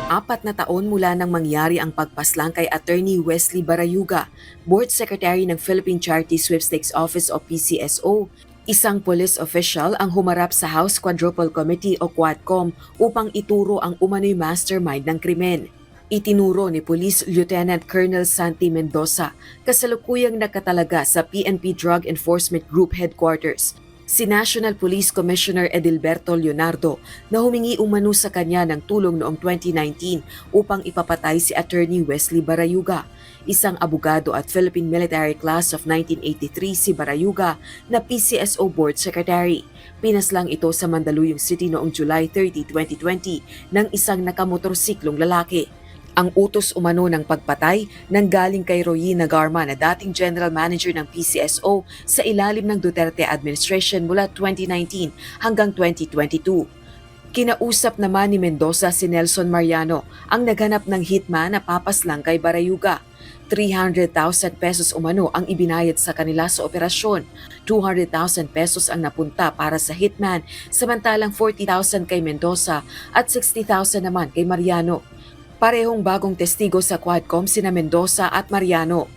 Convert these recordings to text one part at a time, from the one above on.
4 na taon mula nang mangyari ang pagpaslang kay Attorney Wesley Barayuga, Board Secretary ng Philippine Charity Sweepstakes Office o PCSO, isang police official ang humarap sa House Quadruple Committee o Quadcom upang ituro ang umano'y mastermind ng krimen. Itinuro ni Police Lieutenant Colonel Santi Mendoza, kasalukuyang nakatalaga sa PNP Drug Enforcement Group Headquarters, si National Police Commissioner Edilberto Leonardo na humingi umano sa kanya ng tulong noong 2019 upang ipapatay si Attorney Wesley Barayuga. Isang abogado at Philippine Military Class of 1983 si Barayuga na PCSO Board Secretary. Pinaslang ito sa Mandaluyong City noong July 30, 2020 ng isang nakamotorsiklong lalaki. Ang utos umano ng pagpatay nanggaling kay Roy Nagarma na dating General Manager ng PCSO sa ilalim ng Duterte administration mula 2019 hanggang 2022. Kinausap naman ni Mendoza si Nelson Mariano, ang naghanap ng hitman na papaslang kay Barayuga. 300,000 pesos umano ang ibinayad sa kanila sa operasyon. 200,000 pesos ang napunta para sa hitman, samantalang 40,000 kay Mendoza at 60,000 naman kay Mariano. Parehong bagong testigo sa Quadcom sina Mendoza at Mariano.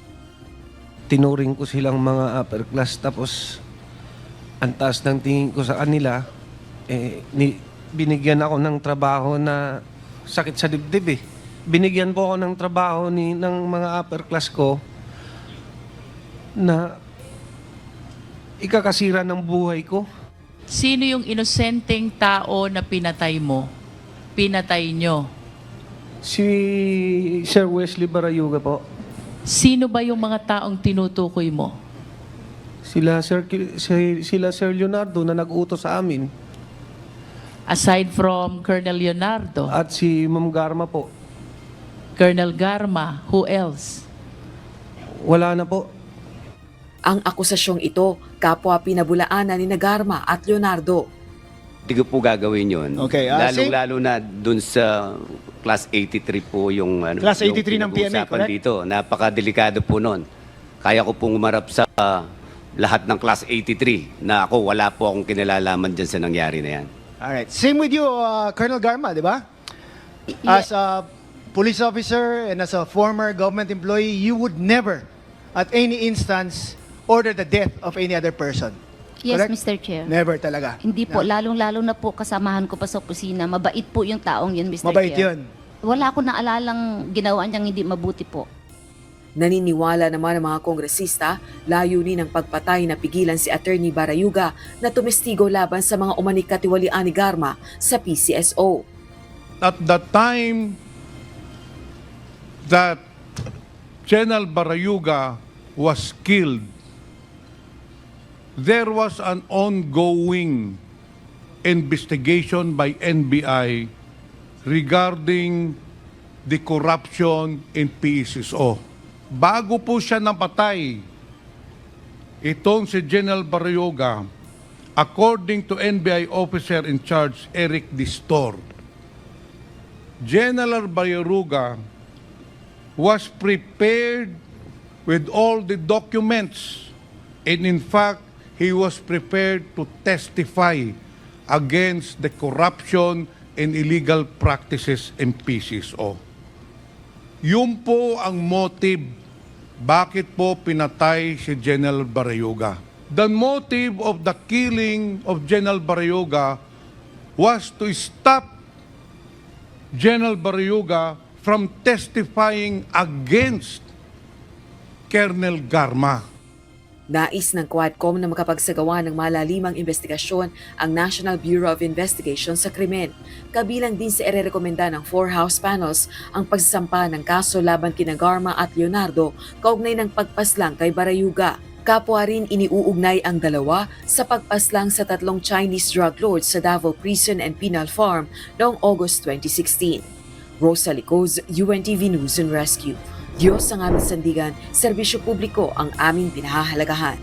Tinuring ko silang mga upper class, tapos ang taas ng tingin ko sa kanila, binigyan ako ng trabaho na sakit sa dibdib eh. Binigyan po ako ng trabaho ng mga upper class ko na ikakasira ng buhay ko. Sino yung inosenteng tao na pinatay mo? Pinatay nyo? Si Sir Wesley Barayuga po. Sino ba yung mga taong tinutukoy mo? Sila Sir Leonardo na nag-utos sa amin. Aside from Colonel Leonardo, At si Ma'am Garma po. Colonel Garma, who else? Wala na po. Ang akusasyong ito, kapwa pinabulaanan ni Nagarma at Leonardo. Hindi ko po gagawin yun. Okay, Lalong-lalo na dun sa Class 83 po yung Class 83 ng PMA, pinag-uusapan correct? dito. Napakadelikado po nun. Kaya ko pong umarap sa lahat ng Class 83 na ako wala po akong kinalalaman dyan sa nangyari na yan. Alright. Same with you, Colonel Garma, di ba? As a police officer and as a former government employee, you would never, at any instance, order the death of any other person. Yes, Correct? Mr. Chair. Never talaga. Hindi po, No. lalong-lalo na po kasamahan ko pa sa opisina. Mabait po yung taong yun, Mr. Mabait Chair. yun. Wala akong naalalang ginawa niyang hindi mabuti po. Naniniwala naman ang mga kongresista, layunin ng pagpatay na pigilan si Attorney Barayuga na tumestigo laban sa mga umanig katiwalian ni Garma sa PCSO. At the time that General Barayuga was killed, there was an ongoing investigation by NBI regarding the corruption in PCSO. Bago po siya napatay, itong si General Barayuga, according to NBI officer in charge Eric Distor, General Barayuga was prepared with all the documents, and in fact, he was prepared to testify against the corruption and illegal practices in PCSO. Yun po ang motive bakit po pinatay si General Barayuga. The motive of the killing of General Barayuga was to stop General Barayuga from testifying against Colonel Garma. Nais ng Quadcom na makapagsagawa ng malalimang investigasyon ang National Bureau of Investigation sa krimen. Kabilang din sa irerekomenda ng 4 House panels ang pagsasampa ng kaso laban kina Garma at Leonardo kaugnay ng pagpaslang kay Barayuga. Kapwa rin iniuugnay ang dalawa sa pagpaslang sa 3 Chinese drug lords sa Davao Prison and Penal Farm noong August 2016. Rosa Licoz, UNTV News and Rescue. Diyos ang aming sandigan, serbisyo publiko ang aming pinahahalagahan.